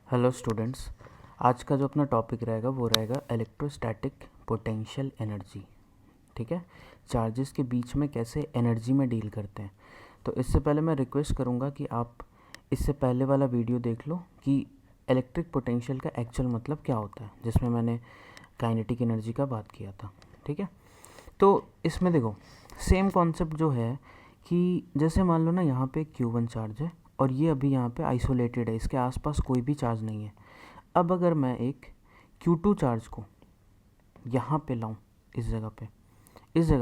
Hello students. आज का जो अपना टॉपिक रहेगा वो रहेगा इलेक्ट्रोस्टैटिक पोटेंशियल एनर्जी। ठीक है, चार्जेस के बीच में कैसे एनर्जी में डील करते हैं। तो इससे पहले मैं रिक्वेस्ट करूँगा कि आप इससे पहले वाला वीडियो देख लो कि इलेक्ट्रिक पोटेंशियल का एक्चुअल मतलब क्या होता है, जिसमें मैंने काइनेटिक एनर्जी का बात किया था। ठीक है, तो इसमें देखो सेम कॉन्सेप्ट जो है कि जैसे मान लो ना यहाँ पे Q1 चार्ज है और ये अभी यहाँ पे आइसोलेटेड है, इसके आसपास कोई भी चार्ज नहीं है। अब अगर मैं एक Q2 चार्ज को यहाँ पे लाऊं, इस जगह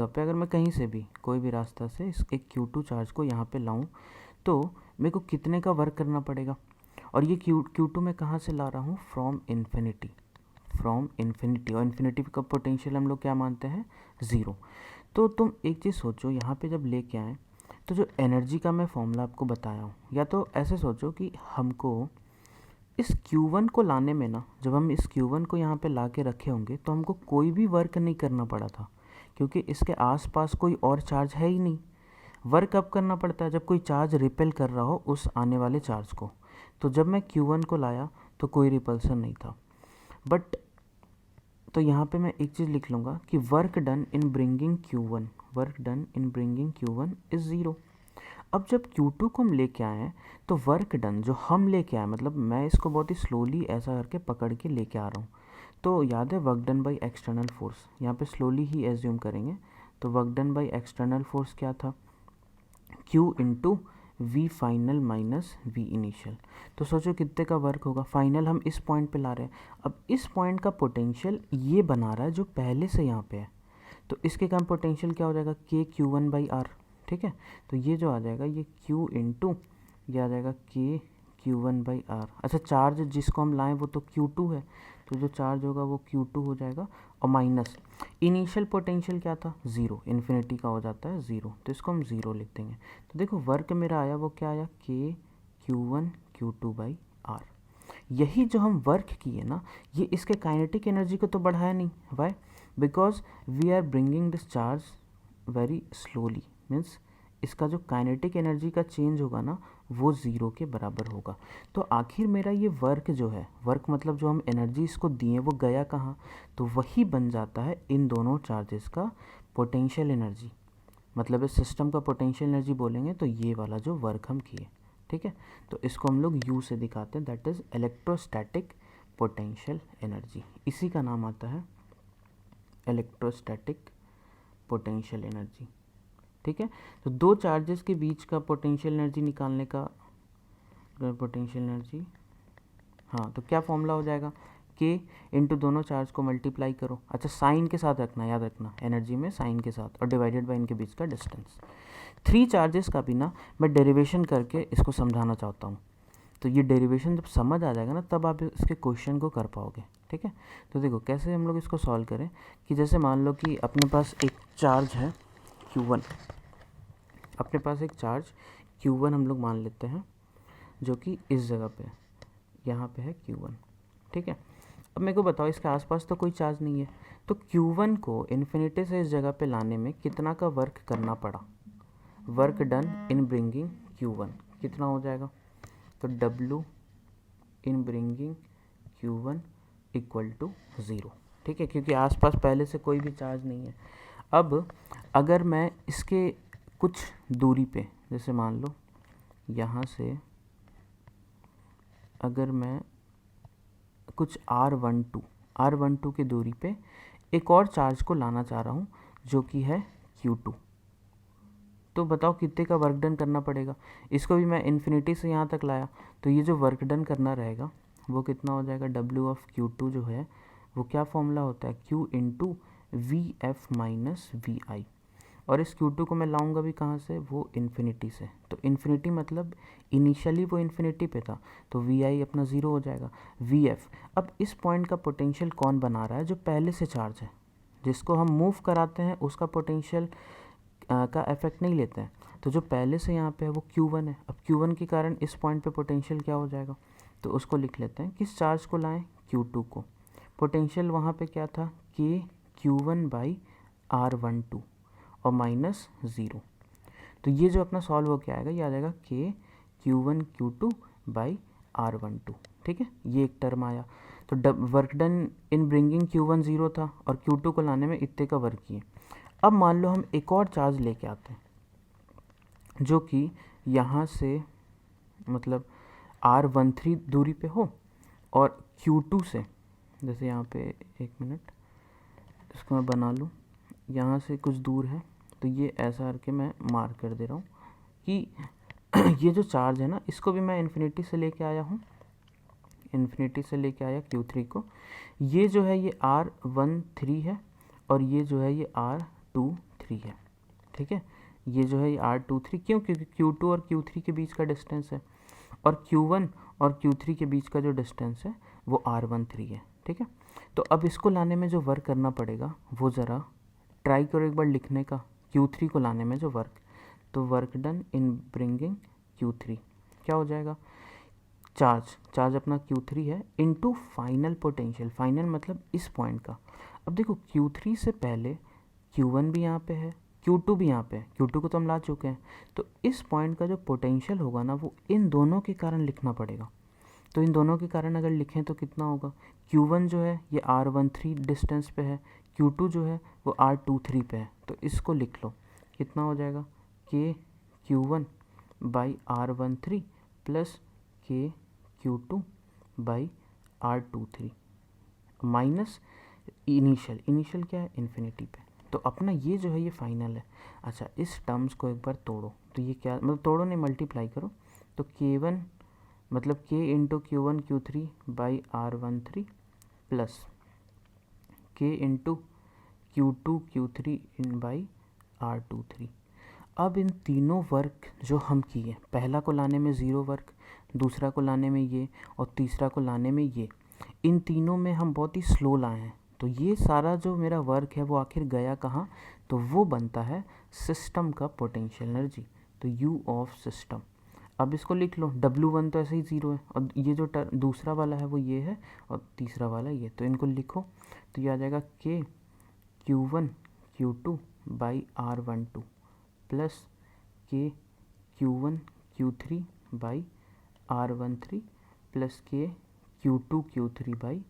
पे अगर मैं कहीं से भी कोई भी रास्ता से इस एक Q2 चार्ज को यहाँ पे लाऊं तो मेरे को कितने का वर्क करना पड़ेगा। और ये Q2 मैं कहाँ से ला रहा हूँ, फ्रॉम इन्फिनिटी और इन्फिनिटी का पोटेंशियल हम लोग क्या मानते हैं, ज़ीरो। तो तुम एक चीज़ सोचो, यहाँ पे जब लेके आए तो जो एनर्जी का मैं फॉर्मूला आपको बताया हूँ, या तो ऐसे सोचो कि हमको इस Q1 को लाने में ना, जब हम इस Q1 को यहाँ पे ला के रखे होंगे तो हमको कोई भी वर्क नहीं करना पड़ा था, क्योंकि इसके आसपास कोई और चार्ज है ही नहीं। वर्क अब करना पड़ता है जब कोई चार्ज रिपेल कर रहा हो उस आने वाले चार्ज को। तो जब मैं Q1 को लाया तो कोई रिपल्सन नहीं था। बट तो यहाँ पे मैं एक चीज़ लिख लूँगा कि work done in bringing Q1 is zero. अब जब Q2 को हम लेके आए हैं तो वर्क डन जो हम लेके आए, मतलब मैं इसको बहुत ही स्लोली ऐसा करके पकड़ के लेके आ रहा हूँ। तो याद है work done by external force, यहाँ पे स्लोली ही एज्यूम करेंगे। तो work done by external force क्या था, Q into V final minus V initial. तो सोचो कितने का वर्क होगा, फाइनल हम इस पॉइंट पे ला रहे हैं। अब इस पॉइंट का पोटेंशियल ये बना रहा है जो पहले से यहाँ पे है, तो इसके का पोटेंशियल क्या हो जाएगा, K Q1/R। ठीक है, तो ये जो आ जाएगा ये Q इंटू ये आ जाएगा K Q1/R। अच्छा, चार्ज जिसको हम लाएं वो तो Q2 है, तो जो चार्ज होगा वो Q2 हो जाएगा, और माइनस इनिशियल पोटेंशियल क्या था, ज़ीरो, इन्फिनिटी का हो जाता है ज़ीरो, तो इसको हम ज़ीरो लिख देंगे। तो देखो वर्क मेरा आया वो क्या आया, K Q1 Q2/R। यही जो हम वर्क किए ना, ये इसके काइनेटिक एनर्जी को तो बढ़ाया नहीं। Why, because we are bringing this charge very slowly, means इसका जो काइनेटिक एनर्जी का चेंज होगा ना वो ज़ीरो के बराबर होगा। तो आखिर मेरा ये वर्क जो है, वर्क मतलब जो हम एनर्जी इसको दिए वो गया कहाँ, तो वही बन जाता है इन दोनों चार्जेस का पोटेंशियल एनर्जी। मतलब इस सिस्टम का पोटेंशियल एनर्जी बोलेंगे तो ये वाला जो वर्क हम किए। ठीक है, तो इसको हम लोग U से दिखाते हैं, that is electrostatic potential energy. इसी का नाम आता है इलेक्ट्रोस्टैटिक पोटेंशियल एनर्जी। ठीक है, तो दो चार्जेस के बीच का पोटेंशियल एनर्जी निकालने का, पोटेंशियल एनर्जी, हाँ, तो क्या फॉर्मूला हो जाएगा, K इंटू दोनों चार्ज को मल्टीप्लाई करो। अच्छा, साइन के साथ रखना, याद रखना, एनर्जी में साइन के साथ, और डिवाइडेड बाय इनके बीच का डिस्टेंस। थ्री चार्जेस का भी ना मैं डेरिवेशन करके इसको समझाना चाहता हूँ। तो ये डेरिवेशन जब समझ आ जाएगा ना तब आप इसके क्वेश्चन को कर पाओगे। ठीक है, तो देखो कैसे हम लोग इसको सॉल्व करें कि जैसे मान लो कि अपने पास एक चार्ज है Q1, अपने पास एक चार्ज Q1 हम लोग मान लेते हैं, जो कि इस जगह पे यहाँ पे है Q1। ठीक है, अब मेरे को बताओ इसके आसपास तो कोई चार्ज नहीं है, तो Q1 को इन्फिनिटी से इस जगह पे लाने में कितना का वर्क करना पड़ा। Work done in bringing Q1 कितना हो जाएगा, तो W in bringing Q1 equal to zero. ठीक है, क्योंकि आसपास पहले से कोई भी चार्ज नहीं है। अब अगर मैं इसके कुछ दूरी पे, जैसे मान लो यहाँ से अगर मैं कुछ R12 की दूरी पे एक और चार्ज को लाना चाह रहा हूँ जो कि है Q2, तो बताओ कितने का वर्क डन करना पड़ेगा। इसको भी मैं इन्फिनिटी से यहाँ तक लाया, तो ये जो वर्क डन करना रहेगा वो कितना हो जाएगा, W ऑफ Q2 जो है वो क्या फॉर्मूला होता है, Q into V F minus V I. और इस Q2 को मैं लाऊंगा भी कहाँ से, वो इन्फिनिटी से। तो इन्फिनिटी मतलब इनिशियली वो इन्फिनिटी पे था, तो वी आई अपना ज़ीरो हो जाएगा। वी एफ, अब इस पॉइंट का पोटेंशियल कौन बना रहा है, जो पहले से चार्ज है, जिसको हम मूव कराते हैं उसका पोटेंशियल का इफेक्ट नहीं लेते हैं। तो जो पहले से यहाँ पे है वो Q1 है। अब Q1 के कारण इस पॉइंट पे पोटेंशियल क्या हो जाएगा, तो उसको लिख लेते हैं, किस चार्ज को लाएं, Q2 को। पोटेंशियल वहाँ पे क्या था, K Q1/R12 और माइनस ज़ीरो। तो ये जो अपना सॉल्व हो के आएगा ये आ जाएगा K Q1 Q2/R12 R12, ठीक है, ये एक टर्म आया। तो work done in bringing Q1 0 था और Q2 को लाने में इतने का वर्क किए। अब मान लो हम एक और चार्ज लेके आते हैं जो कि यहाँ से मतलब R13 दूरी पे हो और Q2 से, जैसे यहाँ पे एक मिनट इसको मैं बना लूँ, यहाँ से कुछ दूर है तो ये ऐसा करके मैं मार्क कर दे रहा हूँ कि ये जो चार्ज है ना इसको भी मैं इन्फिनिटी से लेके आया हूँ, इन्फिनिटी से लेके आया Q3 को। ये जो है ये R13 है और ये जो है ये R23 है, ठीक है। ये जो है ये R23 क्यों, क्योंकि Q2 और Q3 के बीच का डिस्टेंस है और Q1 और Q3 के बीच का जो डिस्टेंस है वो R13 है, ठीक है। तो अब इसको लाने में जो वर्क करना पड़ेगा वो ज़रा ट्राई करो एक बार लिखने का, Q3 को लाने में जो वर्क, तो work done in bringing Q3 क्या हो जाएगा, चार्ज अपना Q3 है इनटू फाइनल पोटेंशियल, फाइनल मतलब इस पॉइंट का। अब देखो Q3 से पहले Q1 भी यहाँ पे है, Q2 भी यहाँ पे है, Q2 को तो हम ला चुके हैं, तो इस पॉइंट का जो पोटेंशियल होगा ना वो इन दोनों के कारण लिखना पड़ेगा। तो इन दोनों के कारण अगर लिखें तो कितना होगा, Q1 जो है ये R13 डिस्टेंस पे है, Q2 जो है वो R23 पे है, तो इसको लिख लो, कितना हो जाएगा के Q1 बाई R13 प्लस के Q2 by R23 minus initial क्या है इन्फिनिटी पे। तो अपना ये जो है ये फाइनल है। अच्छा इस टर्म्स को एक बार तोड़ो, तो ये क्या मतलब तोड़ो नहीं मल्टीप्लाई करो, तो K1 मतलब K into Q1 Q3 by R13 plus K into Q2 Q3 in by R23। अब इन तीनों वर्क जो हम किए, पहला को लाने में 0 वर्क, दूसरा को लाने में ये और तीसरा को लाने में ये, इन तीनों में हम बहुत ही स्लो लाए हैं। तो ये सारा जो मेरा वर्क है वो आखिर गया कहाँ, तो वो बनता है सिस्टम का पोटेंशियल एनर्जी, तो U ऑफ सिस्टम। अब इसको लिख लो, W1 तो ऐसे ही 0 है और ये जो दूसरा वाला है वो ये है और तीसरा वाला ये, तो इनको लिखो तो ये आ जाएगा K Q1 Q2 by R12 plus K Q1 Q3 by R13 plus K Q2 Q3 by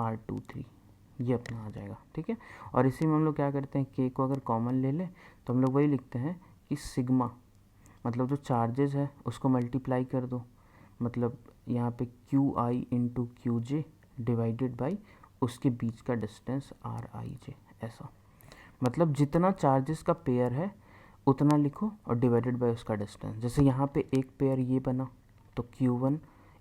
R23, ये अपना आ जाएगा, ठीक है। और इसी में हम लोग क्या करते हैं, K को अगर कॉमन ले लें तो हम लोग वही लिखते हैं कि सिग्मा मतलब जो चार्जेस है उसको मल्टीप्लाई कर दो, मतलब यहाँ पे QI into QJ divided by उसके बीच का डिस्टेंस RIJ, ऐसा मतलब जितना चार्जेस का पेयर है उतना लिखो और डिवाइडेड बाय उसका डिस्टेंस। जैसे यहाँ पे एक पेयर ये बना तो Q1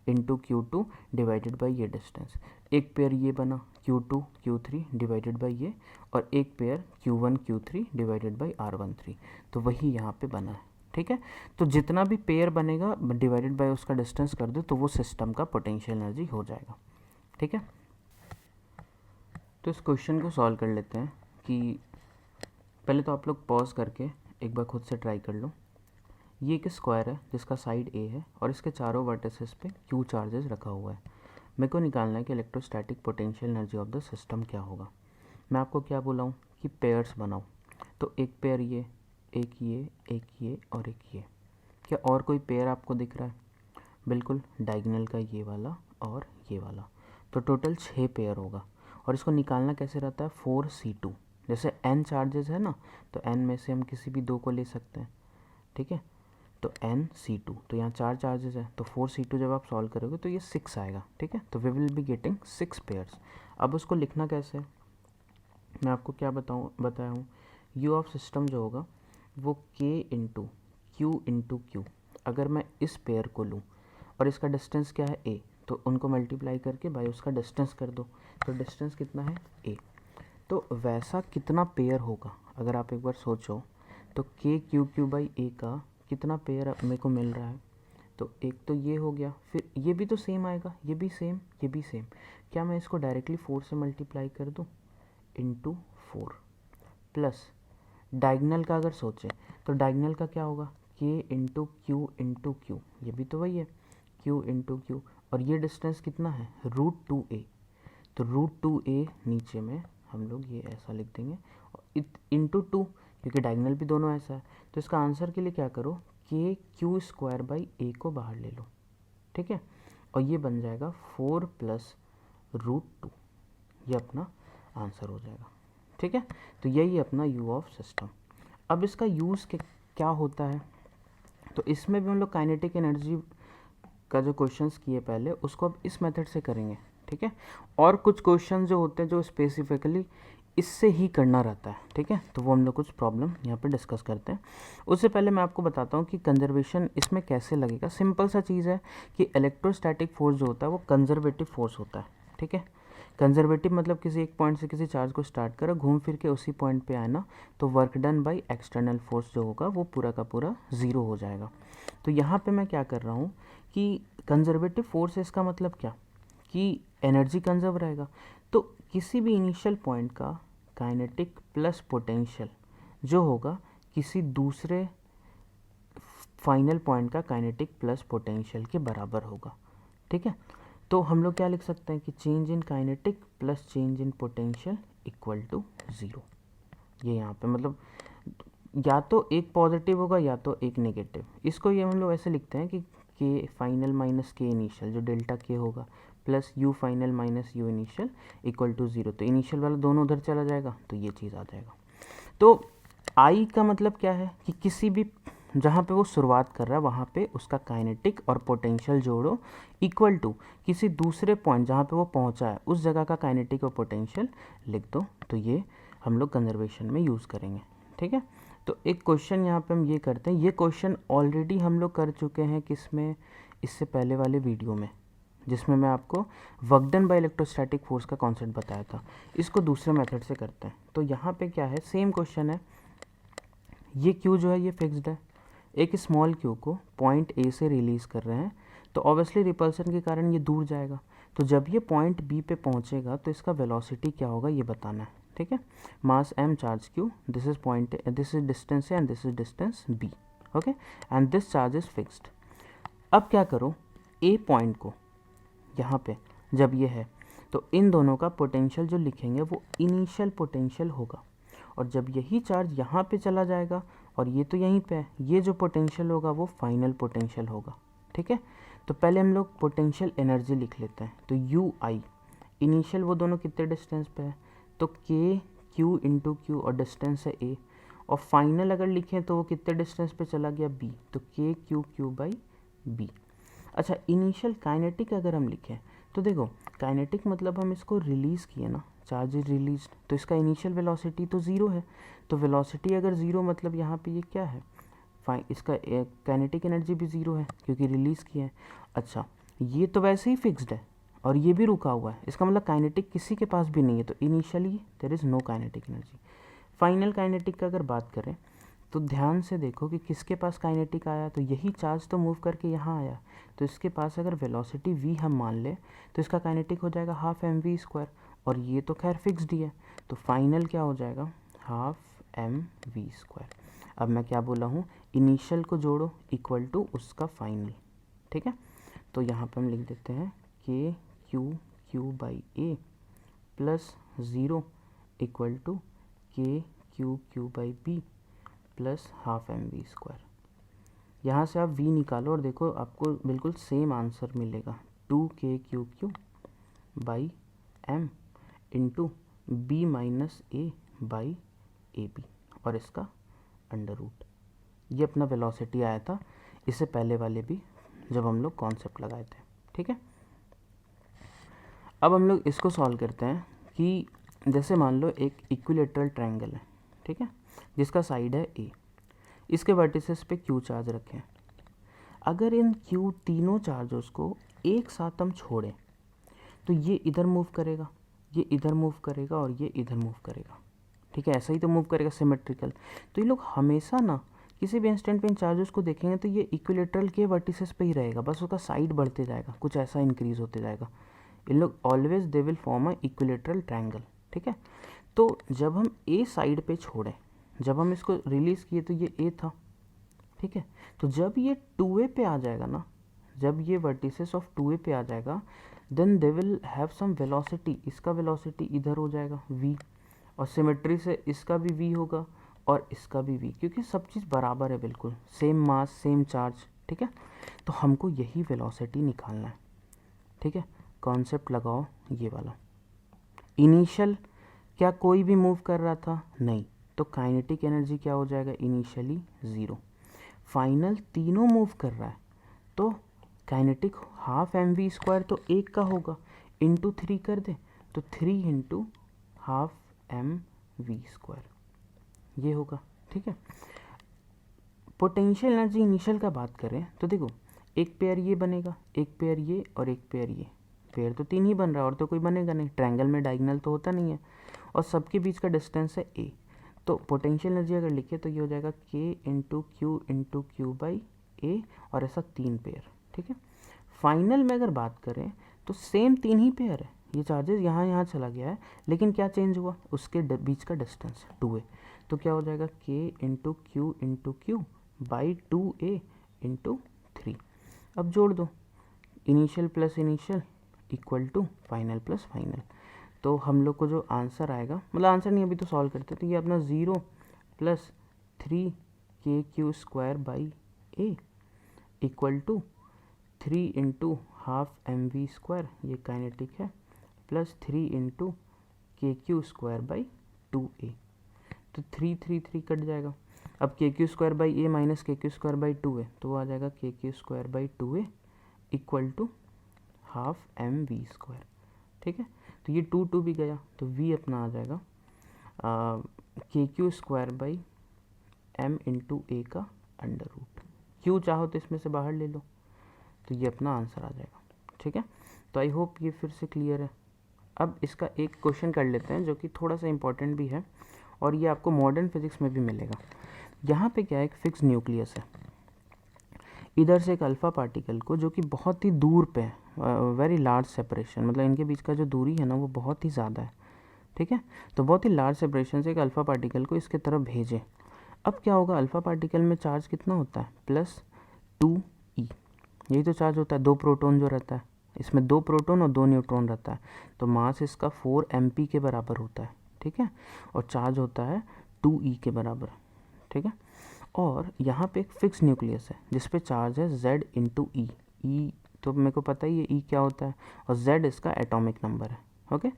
into Q2 divided by ये डिस्टेंस, एक पेयर ये बना Q2 Q3 डिवाइडेड बाई ये, और एक pair Q1 Q3 divided by R13, तो वही यहाँ पे बना है, ठीक है। तो जितना भी पेयर बनेगा डिवाइडेड बाय उसका डिस्टेंस कर दो तो वो सिस्टम का पोटेंशियल एनर्जी हो जाएगा, ठीक है। तो इस क्वेश्चन को सॉल्व कर लेते हैं कि पहले तो आप लोग पॉज करके एक बार खुद से ट्राई कर लो। ये एक स्क्वायर है जिसका साइड A है और इसके चारों वर्टिसेस पे Q चार्जेस रखा हुआ है। मेरे को निकालना है कि electrostatic potential energy of the system क्या होगा। मैं आपको क्या बोला हूँ कि पेयर्स बनाओ, तो एक पेयर ये, एक ये, एक ये और एक ये। क्या और कोई पेयर आपको दिख रहा है? बिल्कुल, डायगोनल का ये वाला और ये वाला, तो टोटल 6 पेयर होगा। और इसको निकालना कैसे रहता है, 4C2, जैसे n चार्जेस है ना तो n में से हम किसी भी 2 को ले सकते हैं, ठीक है। तो NC2, तो यहाँ 4 चार्जेस है तो 4C2 जब आप सॉल्व करोगे तो ये 6 आएगा, ठीक है। तो we will be getting 6 pairs. अब उसको लिखना कैसे है, मैं आपको क्या बताया हूँ, U ऑफ सिस्टम जो होगा वो K इंटू Q, अगर मैं इस पेयर को लूँ और इसका डिस्टेंस क्या है A, तो उनको मल्टीप्लाई करके बाय उसका डिस्टेंस कर दो, तो डिस्टेंस कितना है A। तो वैसा कितना पेयर होगा अगर आप एक बार सोचो, तो Q बाई A का कितना पेयर मेरे को मिल रहा है, तो एक तो ये हो गया, फिर ये भी तो सेम आएगा, ये भी सेम, ये भी सेम। क्या मैं इसको डायरेक्टली 4 से मल्टीप्लाई कर दूँ इंटू 4 प्लस डायगनल का अगर सोचें तो डायगनल का क्या होगा, K इंटू Q, ये भी तो वही है Q इंटू Q, और ये डिस्टेंस कितना है √2a, तो √2a नीचे में हम लोग ये ऐसा लिख देंगे इंटू 2, क्योंकि डायगनल भी दोनों ऐसा है। तो इसका आंसर के लिए क्या करो, K Q² बाई A को बाहर ले लो, ठीक है। और ये बन जाएगा 4 + √2। ये अपना आंसर हो जाएगा। ठीक है, तो यही अपना यू ऑफ सिस्टम। अब इसका यूज़ क्या होता है, तो इसमें भी हम लोग काइनेटिक एनर्जी का जो क्वेश्चंस किए पहले उसको अब इस मेथड से करेंगे। ठीक है, और कुछ क्वेश्चन जो होते हैं जो स्पेसिफिकली इससे ही करना रहता है। ठीक है, तो वो हम लोग कुछ प्रॉब्लम यहाँ पे डिस्कस करते हैं। उससे पहले मैं आपको बताता हूँ कि कंजर्वेशन इसमें कैसे लगेगा। सिंपल सा चीज़ है कि इलेक्ट्रोस्टैटिक फोर्स जो होता है वो कंजर्वेटिव फोर्स होता है। ठीक है, कंजर्वेटिव मतलब किसी एक पॉइंट से किसी चार्ज को स्टार्ट करो, घूम फिर के उसी पॉइंट पे आए ना, तो work done by external force जो होगा वो पूरा का पूरा ज़ीरो हो जाएगा। तो यहाँ पे मैं क्या कर रहा हूँ कि कंजर्वेटिव फोर्स, इसका मतलब क्या कि एनर्जी कंजर्व रहेगा। तो किसी भी इनिशियल पॉइंट का काइनेटिक प्लस पोटेंशियल जो होगा किसी दूसरे फाइनल पॉइंट का काइनेटिक प्लस पोटेंशियल के बराबर होगा। ठीक है, तो हम लोग क्या लिख सकते हैं कि change in kinetic plus change in potential equal to 0। ये यहाँ पे मतलब या तो एक पॉजिटिव होगा या तो एक नेगेटिव। इसको ये हम लोग ऐसे लिखते हैं कि K final minus K initial जो डेल्टा के होगा plus U final minus U initial equal to 0। तो इनिशियल वाला दोनों उधर चला जाएगा तो ये चीज़ आ जाएगा। तो आई का मतलब क्या है कि किसी भी जहाँ पे वो शुरुआत कर रहा है वहाँ पे उसका काइनेटिक और पोटेंशियल जोड़ो इक्वल टू किसी दूसरे पॉइंट जहाँ पे वो पहुँचा है उस जगह का काइनेटिक और पोटेंशियल लिख दो। तो ये हम लोग कंजर्वेशन में यूज़ करेंगे। ठीक है, तो एक क्वेश्चन यहाँ पे हम ये करते हैं। ये क्वेश्चन ऑलरेडी हम लोग कर चुके हैं किसमें, इससे पहले वाले वीडियो में, जिसमें मैं आपको work done by electrostatic force का कॉन्सेप्ट बताया था। इसको दूसरे मेथड से करते हैं। तो यहाँ पे क्या है, सेम क्वेश्चन है। ये क्यू जो है ये फिक्स्ड है। एक स्मॉल क्यू को पॉइंट ए से रिलीज़ कर रहे हैं, तो ऑब्वियसली रिपल्सन के कारण ये दूर जाएगा। तो जब ये पॉइंट बी पे पहुँचेगा तो इसका वेलोसिटी क्या होगा ये बताना है। ठीक है, मास m charge q, this is point, this is distance and this is distance b। Okay, and this charge is fixed. अब क्या करो, ए पॉइंट को यहाँ पे जब ये है तो इन दोनों का पोटेंशियल जो लिखेंगे वो इनिशियल पोटेंशियल होगा, और जब यही चार्ज यहाँ पे चला जाएगा और ये तो यहीं पे है, ये जो पोटेंशियल होगा वो फाइनल पोटेंशियल होगा। ठीक है, तो पहले हम लोग पोटेंशियल एनर्जी लिख लेते हैं। तो यू आई, इनिशियल वो दोनों कितने डिस्टेंस पे है, तो के क्यू इंटू क्यू और डिस्टेंस है ए, और फाइनल अगर लिखें तो वो कितने डिस्टेंस पे चला गया बी, तो के क्यू क्यू बाई बी। अच्छा, इनिशियल काइनेटिक अगर हम लिखें तो देखो काइनेटिक मतलब हम इसको रिलीज़ किए ना, चार्ज इज रिलीज, तो इसका इनिशियल वेलोसिटी तो ज़ीरो है। तो वेलोसिटी अगर ज़ीरो मतलब यहाँ पे ये क्या है, इसका काइनेटिक एनर्जी भी ज़ीरो है क्योंकि रिलीज़ किया है। अच्छा, ये तो वैसे ही फिक्स्ड है और ये भी रुका हुआ है, इसका मतलब काइनेटिक किसी के पास भी नहीं है, तो initially there is no kinetic energy. Final kinetic का अगर बात करें तो ध्यान से देखो कि किसके पास काइनेटिक आया, तो यही चार्ज तो मूव करके यहाँ आया, तो इसके पास अगर वेलोसिटी v हम मान ले तो इसका काइनेटिक हो जाएगा हाफ mv², और ये तो खैर फिक्स्ड ही है, तो फाइनल क्या हो जाएगा हाफ mv²। अब मैं क्या बोला हूँ, इनिशियल को जोड़ो इक्वल टू उसका फाइनल। ठीक है, तो यहाँ पे हम लिख देते हैं K Q Q by A plus 0 equal to K Q Q by B plus half mv²। यहाँ से आप v निकालो और देखो आपको बिल्कुल सेम आंसर मिलेगा, 2k Q Q by m into B minus A by A B, और इसका अंडर रूट। ये अपना वेलोसिटी आया था इससे पहले वाले भी जब हम लोग कॉन्सेप्ट लगाए थे। ठीक है, अब हम लोग इसको सॉल्व करते हैं कि जैसे मान लो एक इक्विलेटरल ट्रायंगल है, ठीक है, जिसका साइड है ए, इसके वर्टिसेस पे क्यू चार्ज रखें। अगर इन क्यू तीनों चार्जेस को एक साथ हम छोड़ें तो ये इधर मूव करेगा, ये इधर मूव करेगा और ये इधर मूव करेगा। ठीक है, ऐसा ही तो मूव करेगा सिमेट्रिकल। तो ये लोग हमेशा ना किसी भी इंस्टेंट पे इन चार्जेस को देखेंगे तो ये इक्विलेटरल के वर्टिसेस पे ही रहेगा, बस उसका साइड बढ़ते जाएगा, कुछ ऐसा इंक्रीज होते जाएगा। इन लोग always they will form a equilateral triangle. ठीक है, तो जब हम ए साइड पे छोड़ें, जब हम इसको रिलीज़ किए तो ये ए था। ठीक है, तो जब ये 2a पे आ जाएगा ना, जब ये वर्टिसेस ऑफ 2a पे आ जाएगा then they will have some velocity, इसका वेलोसिटी इधर हो जाएगा v, और सिमेट्री से इसका भी v होगा और इसका भी v, क्योंकि सब चीज़ बराबर है, बिल्कुल सेम मास सेम चार्ज। ठीक है, तो हमको यही वेलोसिटी निकालना है। ठीक है, कॉन्सेप्ट लगाओ ये वाला। इनिशियल क्या कोई भी मूव कर रहा था? नहीं, तो काइनेटिक एनर्जी क्या हो जाएगा? इनिशियली 0। फाइनल तीनों मूव कर रहा है, तो kinetic half M V square तो एक का होगा, इंटू 3 कर दे तो 3 into half M V square ये होगा। ठीक है, पोटेंशियल एनर्जी इनिशियल का बात करें तो देखो, एक पेयर ये बनेगा, एक पेयर ये और एक पेयर ये, पेयर तो 3 ही बन रहा है और तो कोई बनेगा नहीं, ट्रायंगल में डायगोनल तो होता नहीं है, और सबके बीच का डिस्टेंस है a। तो पोटेंशियल एनर्जी अगर लिखे तो ये हो जाएगा k इंटू क्यू बाई ए, और ऐसा 3 पेयर। ठीक है, फाइनल में अगर बात करें तो सेम 3 ही पेयर है, ये चार्जेस यहाँ यहाँ चला गया है, लेकिन क्या चेंज हुआ? उसके बीच का डिस्टेंस 2a। तो क्या हो जाएगा? k into Q by 2a into 3। अब जोड़ दो, initial plus initial equal to final plus final. तो हम लोग को जो आंसर आएगा, मतलब आंसर नहीं अभी तो सॉल्व करते, तो ये अपना 0 plus 3k square by A equal to 3 into half M V square, ये काइनेटिक है, plus 3 into K square by 2a। तो 3 कट जाएगा। अब K square by A minus K square by 2a, तो वो आ जाएगा K square by 2a equal to half M V square. ठीक है, तो ये 2 भी गया, तो v अपना आ जाएगा K square by M into ए का अंडर रूट। क्यू चाहो तो इसमें से बाहर ले लो, तो ये अपना आंसर आ जाएगा। ठीक है, तो आई होप ये फिर से क्लियर है। अब इसका एक क्वेश्चन कर लेते हैं जो कि थोड़ा सा इंपॉर्टेंट भी है, और ये आपको मॉडर्न फिजिक्स में भी मिलेगा। यहाँ पे क्या है, एक फिक्स न्यूक्लियस है, इधर से एक अल्फ़ा पार्टिकल को, जो कि बहुत ही दूर पे है, वेरी लार्ज सेपरेशन, मतलब इनके बीच का जो दूरी है ना वो बहुत ही ज़्यादा है। ठीक है, तो बहुत ही लार्ज सेपरेशन से एक अल्फ़ा पार्टिकल को इसके तरफ भेजें। अब क्या होगा, अल्फ़ा पार्टिकल में चार्ज कितना होता है? +2e। यही तो चार्ज होता है, 2 प्रोटॉन जो रहता है, इसमें 2 प्रोटॉन और 2 न्यूट्रॉन रहता है, तो मास इसका 4 mp के बराबर होता है। ठीक है, और चार्ज होता है 2e के बराबर। ठीक है, और यहाँ पे एक फिक्स न्यूक्लियस है जिस पे चार्ज है z इंटू ई। ई तो मेरे को पता ही है ई क्या होता है, और z इसका एटॉमिक नंबर है। ओके,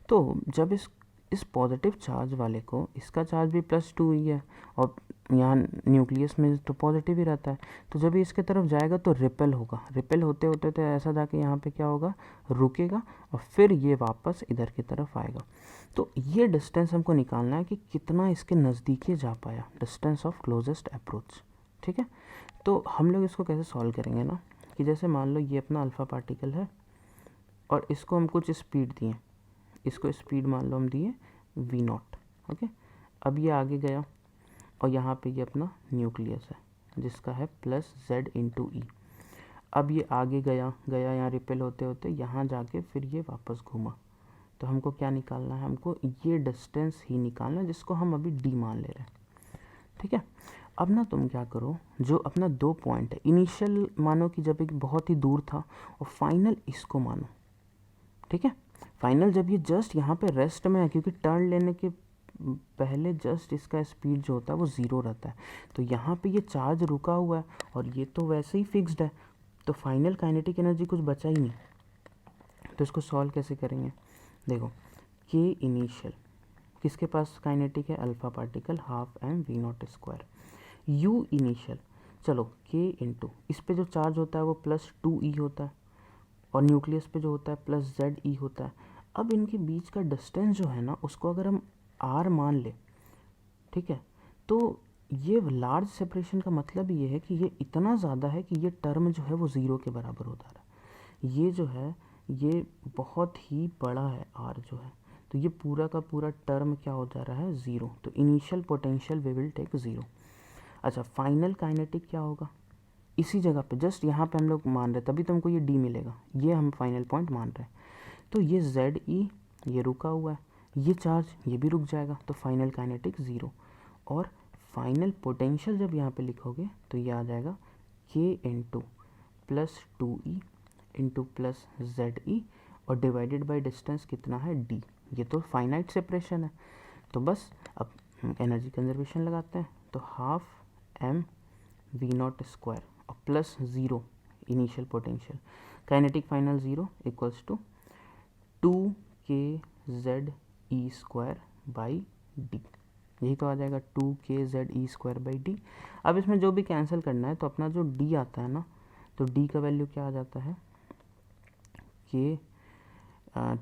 तो जब इस पॉजिटिव चार्ज वाले को, इसका चार्ज भी +2 ही है, और यहाँ न्यूक्लियस में तो पॉजिटिव ही रहता है, तो जब ये इसके तरफ जाएगा तो रिपेल होगा, रिपेल होते होते तो ऐसा जाके यहाँ पे क्या होगा, रुकेगा, और फिर ये वापस इधर की तरफ आएगा। तो ये डिस्टेंस हमको निकालना है कि कितना इसके नज़दीक ये जा पाया, डिस्टेंस ऑफ क्लोजेस्ट अप्रोच। ठीक है, तो हम लोग इसको कैसे सॉल्व करेंगे ना, कि जैसे मान लो ये अपना अल्फ़ा पार्टिकल है, और इसको हम कुछ स्पीड दिए, इसको स्पीड मान लो हम दिए v0। ओके, अब ये आगे गया, और यहाँ पे ये अपना न्यूक्लियस है जिसका है +z इंटू ई। अब ये आगे गया यहाँ रिपेल होते होते यहाँ जाके फिर ये वापस घूमा, तो हमको क्या निकालना है, हमको ये डिस्टेंस ही निकालना है, जिसको हम अभी d मान ले रहे हैं। ठीक है, अब ना तुम क्या करो, जो अपना 2 पॉइंट है, इनिशियल मानो कि जब एक बहुत ही दूर था, और फाइनल इसको मानो। ठीक है, फाइनल जब ये जस्ट यहाँ पे रेस्ट में है, क्योंकि टर्न लेने के पहले जस्ट इसका स्पीड जो होता है वो 0 रहता है, तो यहाँ पे ये चार्ज रुका हुआ है, और ये तो वैसे ही फिक्स्ड है, तो फाइनल काइनेटिक एनर्जी कुछ बचा ही नहीं। तो इसको सॉल्व कैसे करेंगे, देखो, के इनिशियल किसके पास काइनेटिक है, alpha particle, half M v0 square. U initial, चलो के इंटू इस पे जो चार्ज होता है वो +2e होता है, और न्यूक्लियस पे जो होता है +ze होता है। अब इनके बीच का डिस्टेंस जो है ना, उसको अगर हम r मान ले, ठीक है, तो ये लार्ज सेपरेशन का मतलब ये है कि ये इतना ज़्यादा है कि ये टर्म जो है वो 0 के बराबर होता है। ये जो है ये बहुत ही बड़ा है r जो है, तो ये पूरा का पूरा टर्म क्या हो जा रहा है, 0। तो initial potential we will take 0। अच्छा, फाइनल काइनेटिक क्या होगा, इसी जगह पे जस्ट यहाँ पे हम लोग मान रहे, तभी तुमको ये d मिलेगा, ये हम फाइनल पॉइंट मान रहे हैं। तो ये ze ये रुका हुआ है, ये चार्ज ये भी रुक जाएगा, तो फाइनल काइनेटिक 0। और फाइनल पोटेंशियल जब यहाँ पे लिखोगे तो ये आ जाएगा k into +2e into +ze, और डिवाइडेड बाय डिस्टेंस कितना है, d। ये तो फाइनाइट सेपरेशन है, तो बस अब एनर्जी कंजर्वेशन लगाते हैं, तो हाफ एम v0 स्क्वायर और +0 initial potential, kinetic final 0 equals to 2kZe² by D, यही तो आ जाएगा 2kZe² बाई डी। अब इसमें जो भी कैंसिल करना है तो अपना जो डी आता है ना, तो डी का वैल्यू क्या आ जाता है, के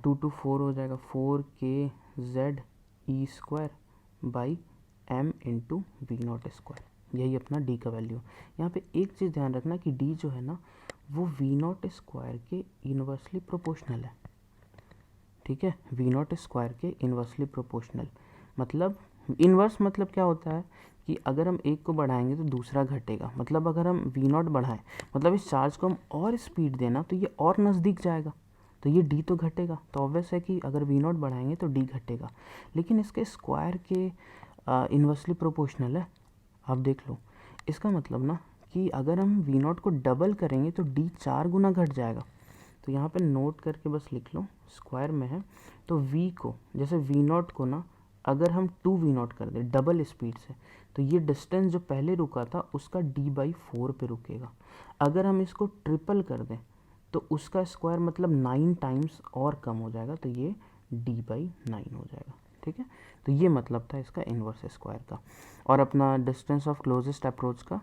2 to 4 हो जाएगा 4kZe² by m into V0², यही अपना d का वैल्यू। यहाँ पे एक चीज़ ध्यान रखना कि d जो है ना वो V0² के इन्वर्सली प्रोपोर्शनल है, ठीक है, V0² के इन्वर्सली प्रोपोर्शनल। मतलब इन्वर्स मतलब क्या होता है कि अगर हम एक को बढ़ाएंगे तो दूसरा घटेगा, मतलब अगर हम V0 बढ़ाएं, मतलब इस चार्ज को हम और स्पीड देना तो ये और नज़दीक जाएगा, तो ये d तो घटेगा। तो ऑब्वियस है कि अगर V0 बढ़ाएंगे तो d घटेगा, लेकिन इसके स्क्वायर के इन्वर्सली प्रोपोर्शनल है। आप देख लो, इसका मतलब ना कि अगर हम V0 को डबल करेंगे तो d 4 गुना घट जाएगा। तो यहाँ पे नोट करके बस लिख लो, स्क्वायर में है तो v को, जैसे V0 को ना अगर हम 2V0 कर दें डबल स्पीड से, तो ये डिस्टेंस जो पहले रुका था उसका d/4 पे रुकेगा। अगर हम इसको ट्रिपल कर दें तो उसका स्क्वायर मतलब 9 टाइम्स और कम हो जाएगा, तो ये d/9 हो जाएगा, ठीक है। तो ये मतलब था इसका इन्वर्स स्क्वायर का। और अपना डिस्टेंस ऑफ क्लोजेस्ट अप्रोच का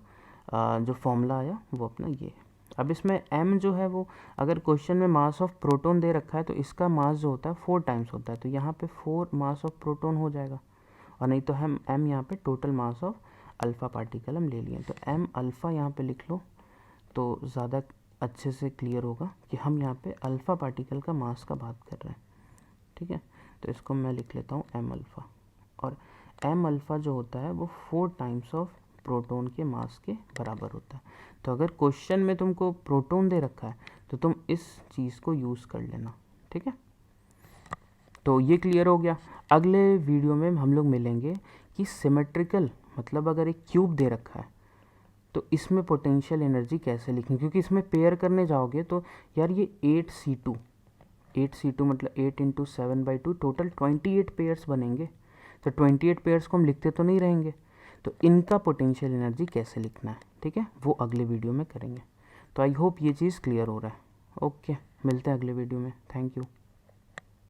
जो फॉर्मूला आया वो अपना ये है। अब इसमें m जो है वो, अगर क्वेश्चन में मास ऑफ प्रोटॉन दे रखा है तो इसका मास जो होता है 4 टाइम्स होता है, तो यहाँ पे 4 मास ऑफ प्रोटॉन हो जाएगा, और नहीं तो हम m यहाँ पे total mass of alpha particle हम ले लिए, तो m अल्फ़ा यहाँ पे लिख लो तो ज़्यादा अच्छे से क्लियर होगा कि हम यहाँ पे अल्फ़ा पार्टिकल का मास का बात कर रहे हैं, ठीक है। तो इसको मैं लिख लेता हूँ m अल्फ़ा, और m अल्फ़ा जो होता है वो 4 टाइम्स ऑफ प्रोटॉन के मास के बराबर होता है। तो अगर क्वेश्चन में तुमको प्रोटॉन दे रखा है तो तुम इस चीज़ को यूज़ कर लेना, ठीक है। तो ये क्लियर हो गया। अगले वीडियो में हम लोग मिलेंगे कि सिमेट्रिकल, मतलब अगर एक क्यूब दे रखा है तो इसमें पोटेंशियल एनर्जी कैसे लिखें, क्योंकि इसमें पेयर करने जाओगे तो यार ये 8c2 मतलब 8 × 7/2 टोटल 28 पेयर्स बनेंगे, तो 28 पेयर्स को हम लिखते तो नहीं रहेंगे, तो इनका पोटेंशियल एनर्जी कैसे लिखना है, ठीक है, वो अगले वीडियो में करेंगे। तो आई होप ये चीज़ क्लियर हो रहा है। ओके, मिलते हैं अगले वीडियो में। Thank you.